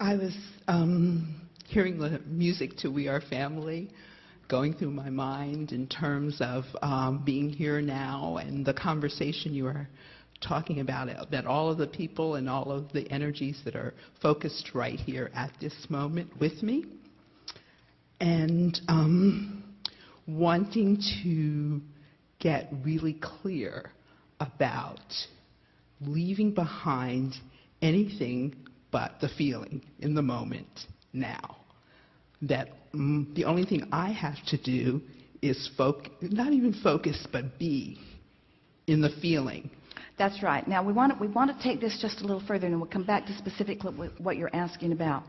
I was hearing the music to We Are Family going through my mind in terms of being here now and the conversation you were talking about all of the people and all of the energies that are focused right here at this moment with me. And wanting to get really clear about leaving behind anything but the feeling in the moment now. That the only thing I have to do is not even focus, but be in the feeling. That's right. Now we want to take this just a little further, and we'll come back to specifically what you're asking about.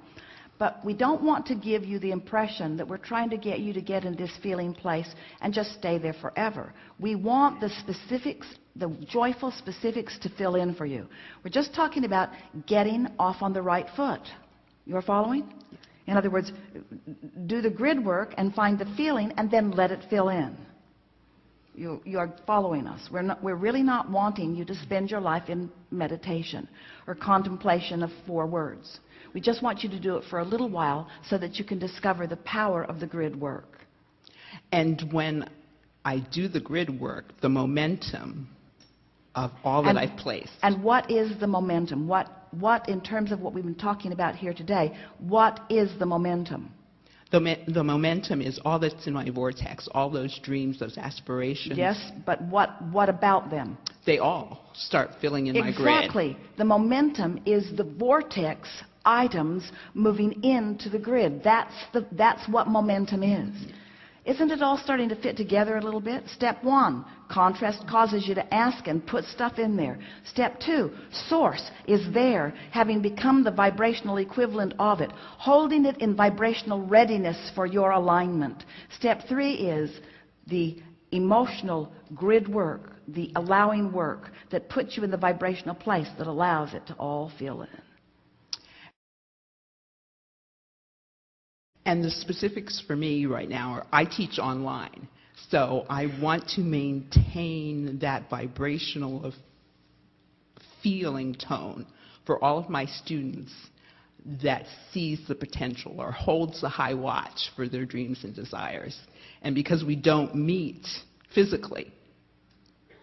But we don't want to give you the impression that we're trying to get you to get in this feeling place and just stay there forever. We want the specifics, the joyful specifics, to fill in for you. We're just talking about getting off on the right foot. You're following? In other words, do the grid work and find the feeling and then let it fill in. You are following us. We're really not wanting you to spend your life in meditation or contemplation of 4 words. We just want you to do it for a little while so that you can discover the power of the grid work. And when I do the grid work, the momentum of all that I've placed. And what is the momentum? What in terms of what we've been talking about here today, what is the momentum? The momentum is all that's in my vortex, all those dreams, those aspirations. Yes, but what about them? They all start filling in my grid. Exactly. The momentum is the vortex items moving into the grid. That's what momentum is. Isn't it all starting to fit together a little bit? Step 1, contrast causes you to ask and put stuff in there. Step 2, source is there, having become the vibrational equivalent of it, holding it in vibrational readiness for your alignment. Step 3 is the emotional grid work, the allowing work that puts you in the vibrational place that allows it to all fill in. And the specifics for me right now are I teach online. So I want to maintain that vibrational feeling tone for all of my students that sees the potential or holds the high watch for their dreams and desires. And because we don't meet physically,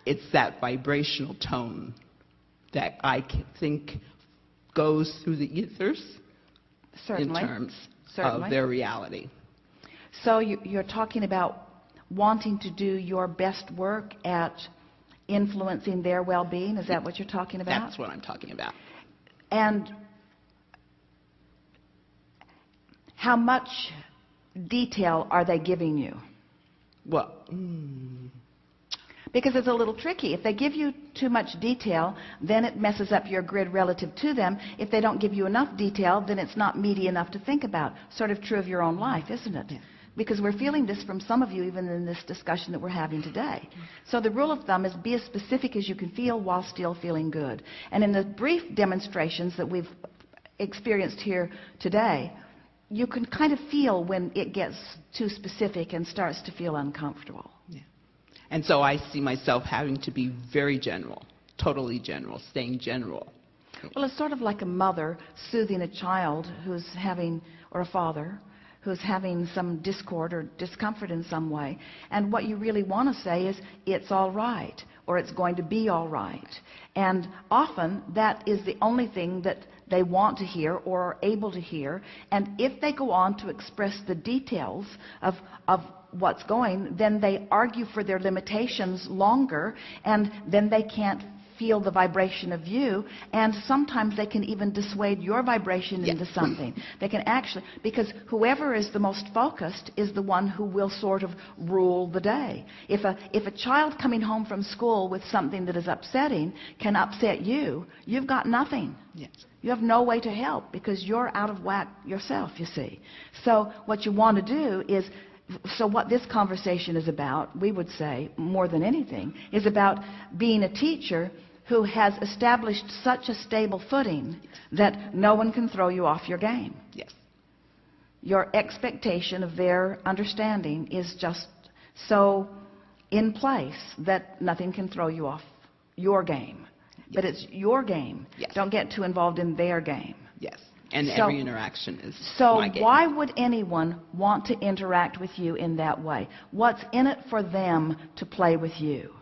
it's that vibrational tone that I think goes through the ethers. Certainly. In terms Certainly. of their reality. So you're talking about wanting to do your best work at influencing their well-being? Is that what you're talking about? That's what I'm talking about. And how much detail are they giving you? Well, because it's a little tricky. If they give you too much detail, then it messes up your grid relative to them. If they don't give you enough detail, then it's not meaty enough to think about. Sort of true of your own life, isn't it? Yeah. Because we're feeling this from some of you even in this discussion that we're having today. So the rule of thumb is be as specific as you can feel while still feeling good. And in the brief demonstrations that we've experienced here today, you can kind of feel when it gets too specific and starts to feel uncomfortable. Yeah. And so I see myself having to be very general, totally general, staying general. Well, it's sort of like a mother soothing a child who's having, or a father, who's having some discord or discomfort in some way. And what you really want to say is, it's all right, or it's going to be all right. And often that is the only thing that they want to hear or are able to hear. And if they go on to express the details of what's going, then they argue for their limitations longer, and then they can't feel the vibration of you, and sometimes they can even dissuade your vibration into something. They can actually, because whoever is the most focused is the one who will sort of rule the day. If a child coming home from school with something that is upsetting can upset you, you've got nothing. Yes. You have no way to help because you're out of whack yourself, you see. So what you want to do is, so what this conversation is about, we would say, more than anything, is about being a teacher who has established such a stable footing that no one can throw you off your game. Yes. Your expectation of their understanding is just so in place that nothing can throw you off your game. Yes. But it's your game. Yes. Don't get too involved in their game. Yes. And So- every interaction is So my game. why would anyone want to interact with you in that way? What's in it for them to play with you?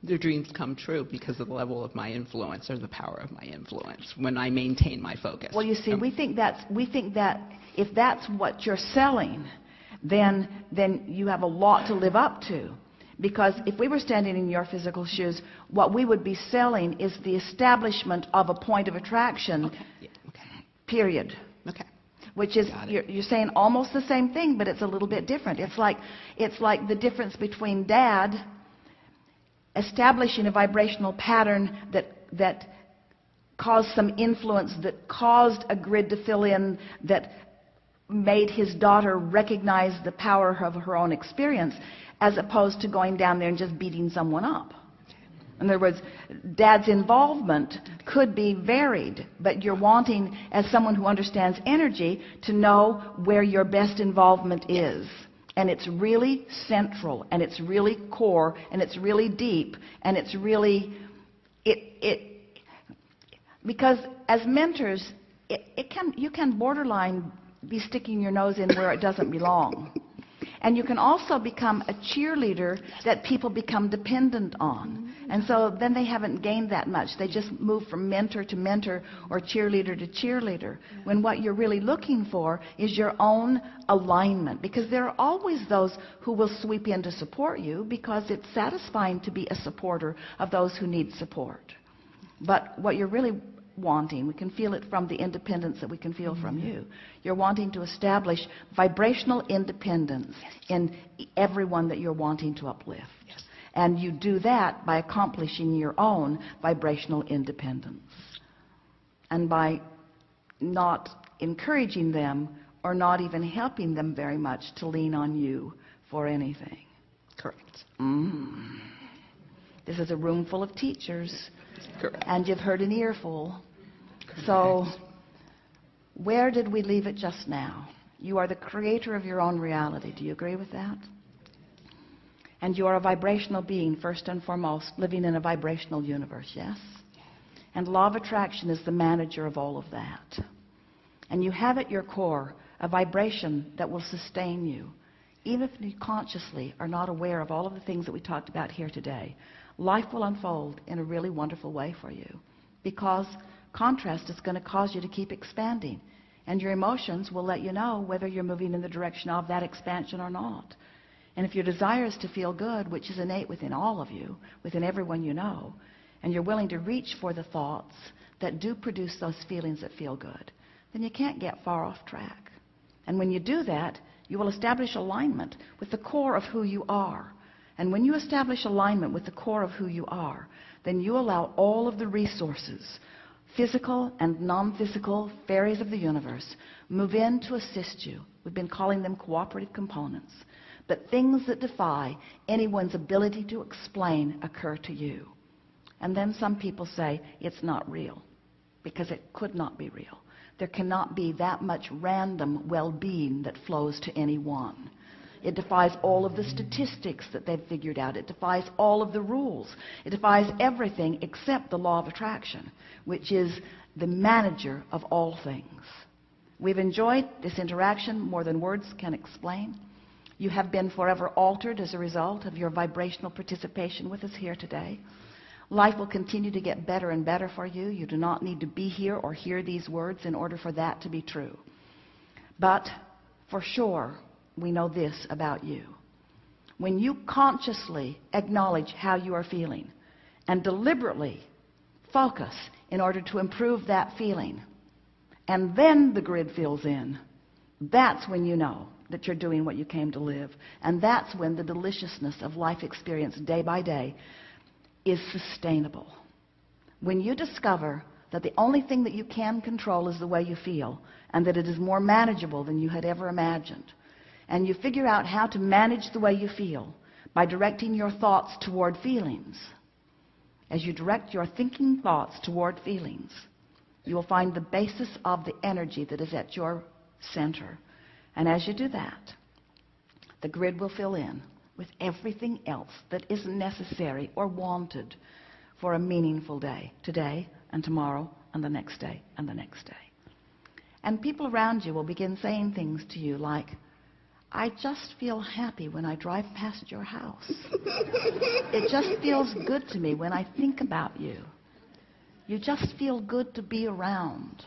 Their dreams come true because of the level of my influence or the power of my influence when I maintain my focus. Well, you see, we think that if that's what you're selling, then you have a lot to live up to. Because if we were standing in your physical shoes, what we would be selling is the establishment of a point of attraction, Okay. Yeah. Okay. period. Okay. Which is, Got it. you're saying almost the same thing, but it's a little bit different. It's like the difference between Dad establishing a vibrational pattern that caused some influence, that caused a grid to fill in, that made his daughter recognize the power of her own experience, as opposed to going down there and just beating someone up. In other words, Dad's involvement could be varied, but you're wanting, as someone who understands energy, to know where your best involvement is. And it's really central, and it's really core, and it's really deep, and it's really, because as mentors, you can borderline be sticking your nose in where it doesn't belong. And you can also become a cheerleader that people become dependent on. And so then they haven't gained that much. They just move from mentor to mentor or cheerleader to cheerleader. When what you're really looking for is your own alignment. Because there are always those who will sweep in to support you because it's satisfying to be a supporter of those who need support. But what you're really wanting, we can feel it from the independence that we can feel from you. You're wanting to establish vibrational independence in everyone that you're wanting to uplift. Yes. And you do that by accomplishing your own vibrational independence. And by not encouraging them or not even helping them very much to lean on you for anything. Correct. This is a room full of teachers. Correct. And you've heard an earful. So, where did we leave it just now? You are the creator of your own reality. Do you agree with that? And you are a vibrational being, first and foremost, living in a vibrational universe, yes? And law of attraction is the manager of all of that. And you have at your core a vibration that will sustain you. Even if you consciously are not aware of all of the things that we talked about here today, life will unfold in a really wonderful way for you, because contrast is going to cause you to keep expanding, and your emotions will let you know whether you're moving in the direction of that expansion or not. And if your desire is to feel good, which is innate within all of you, within everyone you know, and you're willing to reach for the thoughts that do produce those feelings that feel good, then you can't get far off track. And when you do that, you will establish alignment with the core of who you are. And when you establish alignment with the core of who you are, then you allow all of the resources, physical and non-physical fairies of the universe, move in to assist you. We've been calling them cooperative components. But things that defy anyone's ability to explain occur to you. And then some people say it's not real, because it could not be real. There cannot be that much random well-being that flows to anyone. It defies all of the statistics that they've figured out. It defies all of the rules. It defies everything except the law of attraction, which is the manager of all things. We've enjoyed this interaction more than words can explain. You have been forever altered as a result of your vibrational participation with us here today. Life will continue to get better and better for you. You do not need to be here or hear these words in order for that to be true. But for sure, we know this about you. When you consciously acknowledge how you are feeling and deliberately focus in order to improve that feeling, and then the grid fills in, that's when you know that you're doing what you came to live. And that's when the deliciousness of life experience day by day is sustainable. When you discover that the only thing that you can control is the way you feel, and that it is more manageable than you had ever imagined, and you figure out how to manage the way you feel by directing your thoughts toward feelings. As you direct your thinking thoughts toward feelings, you will find the basis of the energy that is at your center. And as you do that, the grid will fill in with everything else that is necessary or wanted for a meaningful day, today and tomorrow and the next day and the next day. And people around you will begin saying things to you like, I just feel happy when I drive past your house. It just feels good to me when I think about you. You just feel good to be around.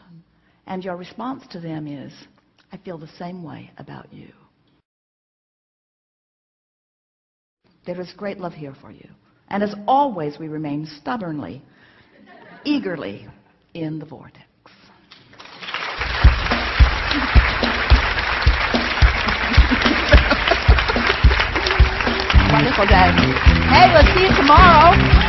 And your response to them is, I feel the same way about you. There is great love here for you. And as always, we remain stubbornly, eagerly in the vortex. Wonderful day. Hey, we'll see you tomorrow.